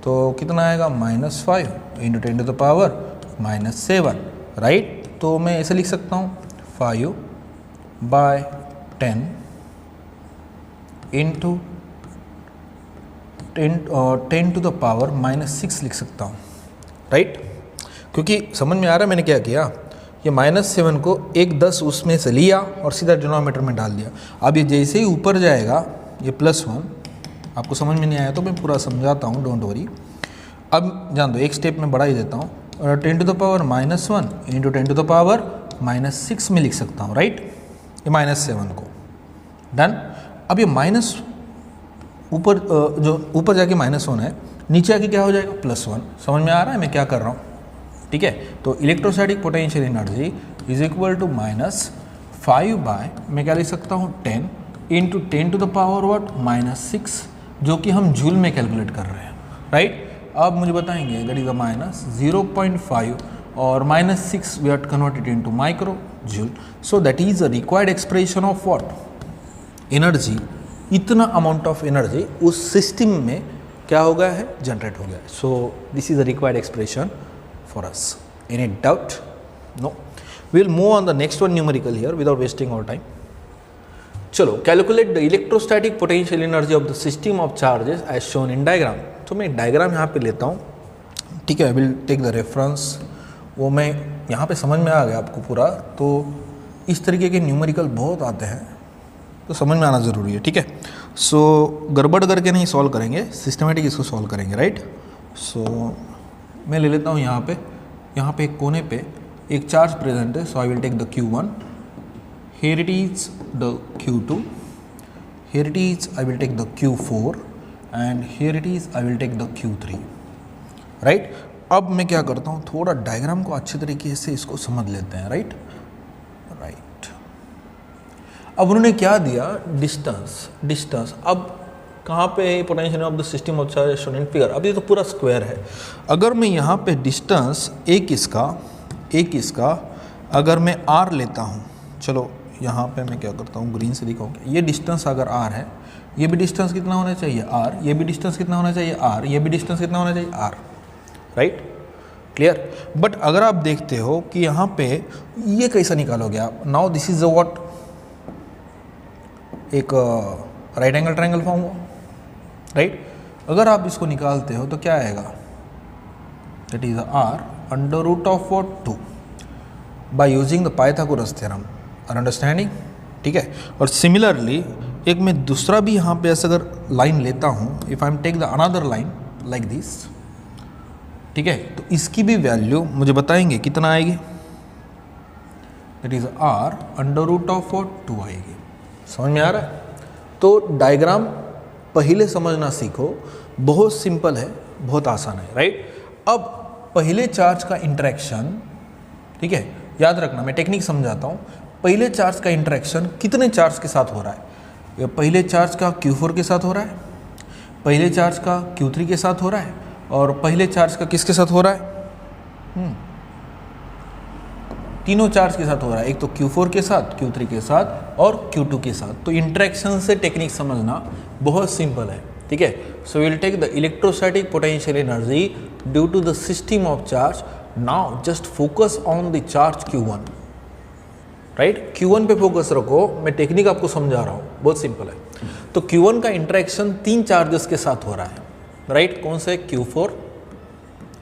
तो कितना आएगा -5 × 10⁻⁻⁷, राइट। तो मैं ऐसे लिख सकता हूँ 5/10 × 10⁻⁻6 लिख सकता हूँ, राइट। क्योंकि समझ में आ रहा है मैंने क्या किया, ये -7 को 1/10 उसमें से लिया और सीधा डिनोमिनेटर में डाल दिया। अब ये जैसे ही ऊपर जाएगा ये +1, आपको समझ में नहीं आया तो मैं पूरा समझाता हूँ, डोंट वरी। अब जान दो, एक स्टेप में बढ़ा ही देता हूँ, 10⁻⁻1 × 10⁻⁻6 में लिख सकता हूँ, राइट, ये -7 को, डन। अब ये माइनस ऊपर जो ऊपर जाके -1 है, नीचे आके क्या हो जाएगा +1। समझ में आ रहा है मैं क्या कर रहा हूँ, ठीक है। तो electrostatic potential energy is equal to -5 by, मैं क्या लिख सकता हूँ 10 × 10⁻⁻6, जो कि हम जूल में कैलकुलेट कर रहे हैं, राइट। अब मुझे बताएंगे दैट इज -0.5 और -6 we are converted into micro joule, so that is a required expression of what energy. इतना अमाउंट ऑफ एनर्जी उस सिस्टम में क्या हो गया है, जनरेट हो गया है। So this is the required expression for us. Any doubt? No. We will move on the next one numerical here without wasting our time. चलो, calculate the electrostatic potential energy of the system of charges as shown in diagram. तो मैं diagram यहाँ पे लेता हूँ, ठीक है, I will take the reference. वो मैं यहाँ पे समझ में आ गया आपको पूरा। तो इस तरीके के न्यूमेरिकल बहुत आते हैं, तो समझ में आना ज़रूरी है, ठीक है। सो गड़बड़ करके नहीं सॉल्व करेंगे, सिस्टमेटिक इसको सॉल्व करेंगे, राइट। सो मैं ले लेता हूँ यहाँ पे एक कोने पे एक चार्ज प्रेजेंट है, so I will take the Q1, here it is the Q2, here it is I will take the Q4 and here it is I will take the Q3, right. अब मैं क्या करता हूँ, थोड़ा diagram को अच्छे तरीके से इसको समझ लेते हैं, राइट। अब उन्होंने क्या दिया, डिस्टेंस। अब कहाँ पे potential of the system of charge shown in figure. अब ये तो पूरा स्क्वायर है। अगर मैं यहाँ पे डिस्टेंस एक इसका अगर मैं r लेता हूँ, चलो यहाँ पे मैं क्या करता हूँ, ग्रीन से दिखाऊँ। ये डिस्टेंस अगर r है, ये भी डिस्टेंस कितना होना चाहिए r, ये भी डिस्टेंस कितना होना चाहिए r, ये भी डिस्टेंस कितना होना चाहिए r, राइट, क्लियर। बट अगर आप देखते हो कि यहाँ पे ये कैसा निकालोगे आप, नाउ दिस इज व्हाट, एक राइट एंगल ट्रायंगल फॉर्म हुआ, राइट। अगर आप इसको निकालते हो तो क्या आएगा, that is r √2 by using the Pythagoras theorem. Are understanding, ठीक है। और सिमिलरली एक मैं दूसरा भी यहाँ पे ऐसा अगर लाइन लेता हूँ, if I am take the another line like this, ठीक है, तो इसकी भी वैल्यू मुझे बताएंगे कितना आएगी, दैट इज r √2 आएगी। समझ में आ रहा है। तो डायग्राम पहले समझना सीखो, बहुत सिंपल है, बहुत आसान है, राइट। अब पहले चार्ज का इंटरेक्शन, ठीक है, याद रखना, मैं टेक्निक समझाता हूँ। पहले चार्ज का इंटरेक्शन कितने चार्ज के साथ हो रहा है, ये पहले चार्ज का Q4 के साथ हो रहा है, पहले चार्ज का Q3 के साथ हो रहा है, और पहले चार्ज का किसके साथ हो रहा है, तीनों चार्ज के साथ हो रहा है। एक तो Q4 के साथ, Q3 के साथ और Q2 के साथ। तो इंटरेक्शन से टेक्निक समझना बहुत सिंपल है, ठीक है। So will take the electrostatic potential energy due to the system of charge now just focus on the charge Q1, right. Q1 पे फोकस रखो, मैं टेक्निक आपको समझा रहा हूँ, बहुत सिंपल है। तो Q1 का इंटरेक्शन 3 चार्जेस के साथ हो रहा है, राइट। कौन से? Q4,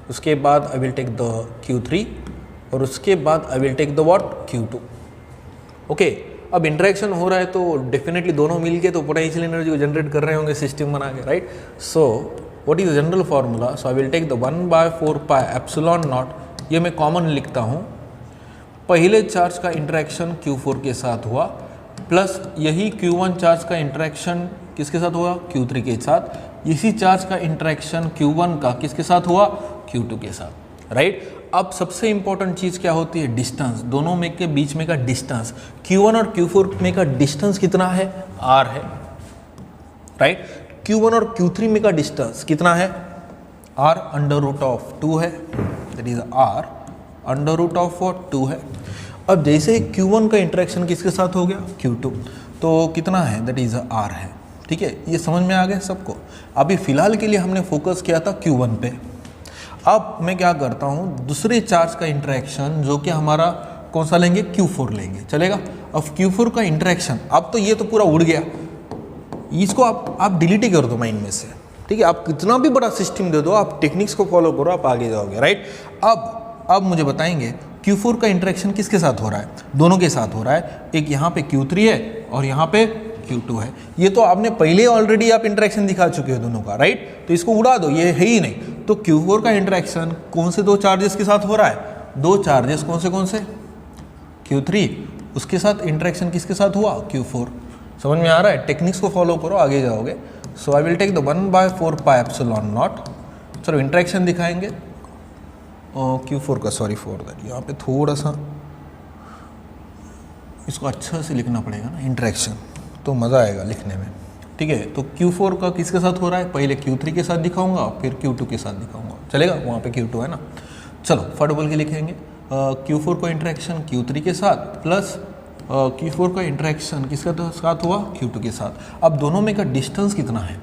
उसके बाद I will take the Q3 और उसके बाद I will take the what? Q2। Okay, अब इंटरेक्शन हो रहा है तो डेफिनेटली दोनों मिलके तो पोटेंशियल एनर्जी को जनरेट कर रहे होंगे सिस्टम बना के, right. So what is the general formula? So I will take the 1/4 pi epsilon naught, ये मैं कॉमन लिखता हूँ। पहले चार्ज का इंटरेक्शन Q4 के साथ हुआ, प्लस यही Q1 चार्ज का इंटरेक्शन किसके साथ हुआ? Q3 के साथ। इसी चार्ज का इंटरेक्शन Q1 का किसके साथ हुआ? Q2 के साथ, राइट। अब सबसे इंपॉर्टेंट चीज़ क्या होती है? डिस्टेंस। दोनों में के बीच में का डिस्टेंस, Q1 और Q4 में का डिस्टेंस कितना है? R है, राइट। Q1 और Q3 में का डिस्टेंस कितना है? R √2 है, दैट इज R √2 है। अब जैसे Q1 का इंटरेक्शन किसके साथ हो गया? Q2, तो कितना है? दैट इज R है, ठीक है। ये समझ में आ गया सबको? अभी फिलहाल के लिए हमने फोकस किया था Q1 पे। अब मैं क्या करता हूँ, दूसरे चार्ज का इंटरेक्शन जो कि हमारा कौन सा लेंगे? Q4 लेंगे, चलेगा। अब Q4 का इंटरेक्शन, अब तो ये तो पूरा उड़ गया, इसको आप डिलीट ही कर दो माइंड में से, ठीक है। आप कितना भी बड़ा सिस्टम दे दो, आप टेक्निक्स को फॉलो करो, आप आगे जाओगे, राइट। अब मुझे बताएंगे Q4 का इंटरेक्शन किसके साथ हो रहा है? दोनों के साथ हो रहा है। एक यहाँ पे Q3 है और यहाँ पे Q2 है। ये तो आपने पहले ऑलरेडी आप इंटरेक्शन दिखा चुके हो दोनों का, राइट। तो इसको उड़ा दो, ये है ही नहीं। तो Q4 का इंटरेक्शन कौन से 2 चार्जेस के साथ हो रहा है? 2 चार्जेस कौन से? Q3, उसके साथ इंटरेक्शन किसके साथ हुआ? Q4। समझ में आ रहा है? टेक्निक्स को फॉलो करो, आगे जाओगे। So I will take the 1/4 pi epsilon naught. चलो इंटरेक्शन दिखाएंगे Q4 का, सॉरी फॉर दैट, यहाँ पे थोड़ा सा इसको अच्छा से लिखना पड़ेगा ना, इंटरेक्शन, तो मज़ा आएगा लिखने में, ठीक है। तो Q4 का किसके साथ हो रहा है? पहले Q3 के साथ दिखाऊंगा, फिर Q2 के साथ दिखाऊंगा, चलेगा। वहाँ पे Q2 है ना। चलो फटाफट के लिखेंगे। Q4 का इंटरेक्शन Q3 के साथ, प्लस Q4 का इंटरेक्शन किसके साथ हुआ? Q2 के साथ। अब दोनों में का डिस्टेंस कितना है?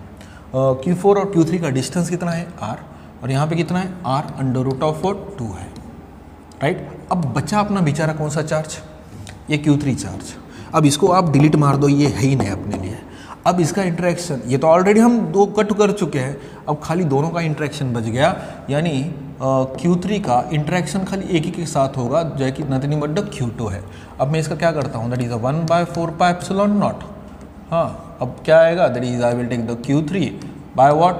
Q4 और Q3 का डिस्टेंस कितना है? R, और यहाँ पे कितना है? R √2 है, राइट। अब बचा अपना बेचारा कौन सा चार्ज? ये Q3 चार्ज। अब इसको आप डिलीट मार दो, ये है ही नहीं अपने लिए। अब इसका इंटरेक्शन, ये तो ऑलरेडी हम 2 कट कर चुके हैं, अब खाली दोनों का इंटरेक्शन बच गया, यानी Q3 का इंटरेक्शन खाली एक ही के साथ होगा, जो कि नथिंग बट द Q2 है। अब मैं इसका क्या करता हूँ? That is 1/4 pi epsilon naught. हाँ, अब क्या आएगा? That is I will take the Q3 by what?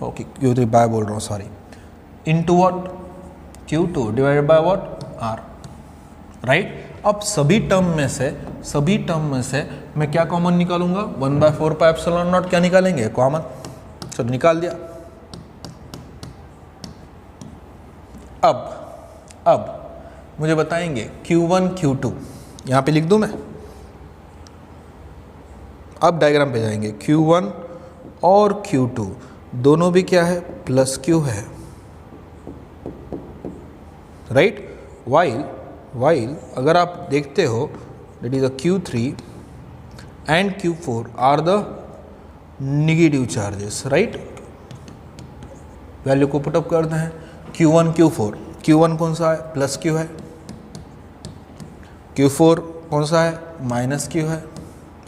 Okay, Q3 by बोल रहा हूँ, sorry, into what? Q2 divided by what? R, right. अब सभी टर्म में से मैं क्या कॉमन निकालूंगा? 1/4 पाई एप्सिलॉन नॉट। क्या निकालेंगे? कॉमन। चलो निकाल दिया। अब मुझे बताएंगे Q1 Q2, यहाँ पे लिख दूं मैं। अब डायग्राम पे जाएंगे। Q1 और Q2 दोनों भी क्या है? प्लस Q है, राइट। वाइल अगर आप देखते हो, that is Q3 and Q4 are the negative charges, right. Value को पुटअप करते हैं। Q1 Q4, Q1 कौन सा है? प्लस Q है। Q4 कौन सा है? माइनस Q है,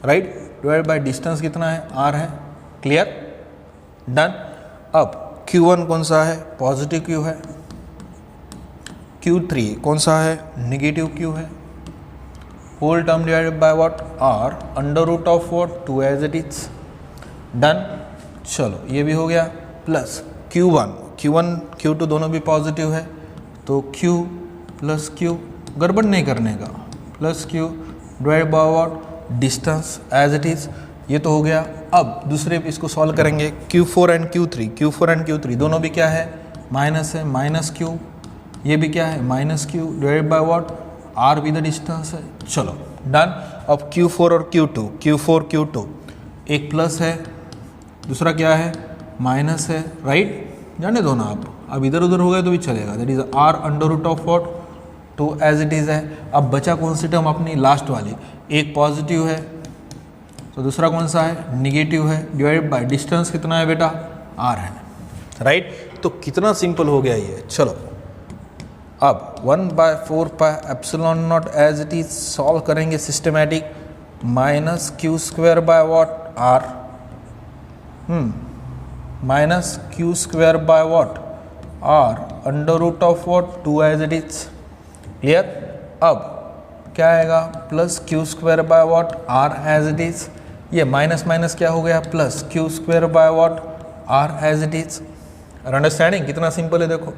राइट। डिवाइड बाय डिस्टेंस कितना है? R है। क्लियर? डन। अब Q1 कौन सा है? पॉजिटिव Q है। Q3 कौन सा है? नेगेटिव Q है। Whole term divided by what? R √2 as it is. Done. चलो ये भी हो गया। प्लस Q1 Q2 दोनों भी पॉजिटिव है, तो Q प्लस Q, गड़बड़ नहीं करने का, plus Q divide by what? Distance as it is. ये तो हो गया। अब दूसरे इसको सॉल्व करेंगे। Q4 एंड Q3 दोनों भी क्या है? माइनस है, माइनस Q। ये भी क्या है? Minus Q divide by what? R भी द डिस्टेंस है। चलो डन। अब Q4 और Q2 एक प्लस है, दूसरा क्या है? माइनस है, राइट। जाने दो ना आप, अब इधर उधर हो गए तो भी चलेगा। That is R √2 as it is है। अब बचा कौन सी टर्म? अपनी लास्ट वाली। एक पॉजिटिव है तो दूसरा कौन सा है? निगेटिव है। डिवाइडेड बाय डिस्टेंस कितना है बेटा? R है, राइट। तो कितना सिंपल हो गया ये। चलो अब 1/4πε0 एज इट इज सॉल्व करेंगे systematic, minus Q square by what R, minus Q square by what are under root of what 2 as it is. Clear. अब क्या आएगा, plus Q square by what R as it is, ये minus minus क्या हो गया, plus Q square by what R as it is. Understanding कितना simple है देखो,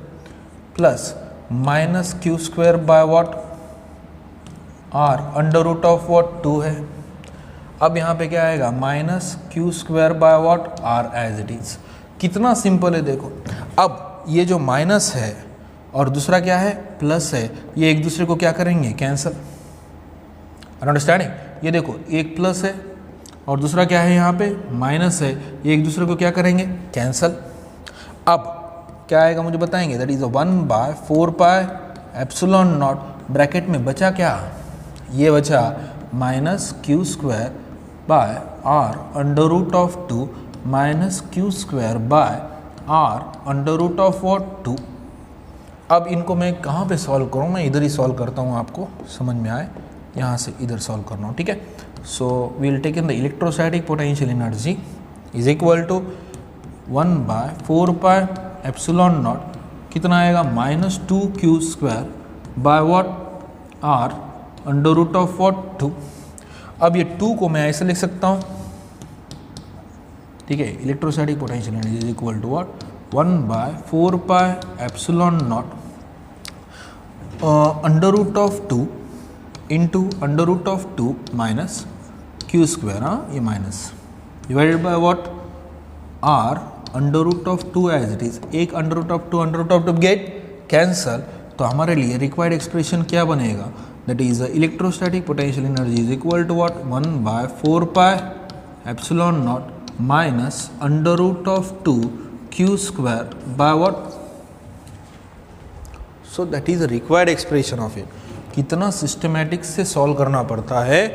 plus minus Q square by what are under root of what 2 है। अब यहाँ पे क्या आएगा, minus Q square by what R as it is. कितना सिंपल है देखो। अब ये जो माइनस है और दूसरा क्या है, प्लस है, ये एक दूसरे को क्या करेंगे, कैंसल। अंडरस्टैंडिंग, ये देखो एक प्लस है और दूसरा क्या है, यहाँ पे माइनस है, ये एक दूसरे को क्या करेंगे, कैंसल। अब क्या आएगा मुझे बताएंगे, दैट इज 1/4πε0 ब्रैकेट में बचा क्या, ये बचा minus Q square by R under root of 2 minus Q square by R under root of what 2। अब इनको मैं कहाँ पे सॉल्व करूँ, मैं इधर ही सॉल्व करता हूँ, आपको समझ में आए, यहाँ से इधर सॉल्व करना हो, ठीक है। So we will take in the electrostatic potential energy is equal to 1/4πε0 कितना आएगा, minus 2 q square by what are under root of what 2। अब ये 2 को मैं ऐसे लिख सकता हूँ, ठीक है। Electrostatic potential energy is equal to what, 1/4πε0 under root of 2 into under root of 2 minus Q square, हाँ ये minus divided by what r under root of 2 as it is. एक under root of 2 get cancel, तो हमारे लिए required expression क्या बनेगा, that is the electrostatic potential energy is equal to what 1/4πε0 minus under root of 2 q square by what. So that is the required expression of it. कितना systematic से solve करना पड़ता है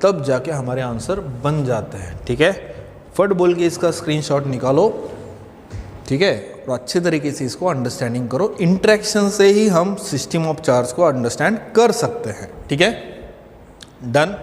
तब जाके हमारे आंसर बन जाते हैं, ठीक है। फट बोल के इसका स्क्रीनशॉट निकालो, ठीक है, और अच्छे तरीके से इसको अंडरस्टैंडिंग करो। इंटरेक्शन से ही हम सिस्टम ऑफ चार्ज को अंडरस्टैंड कर सकते हैं, ठीक है। डन।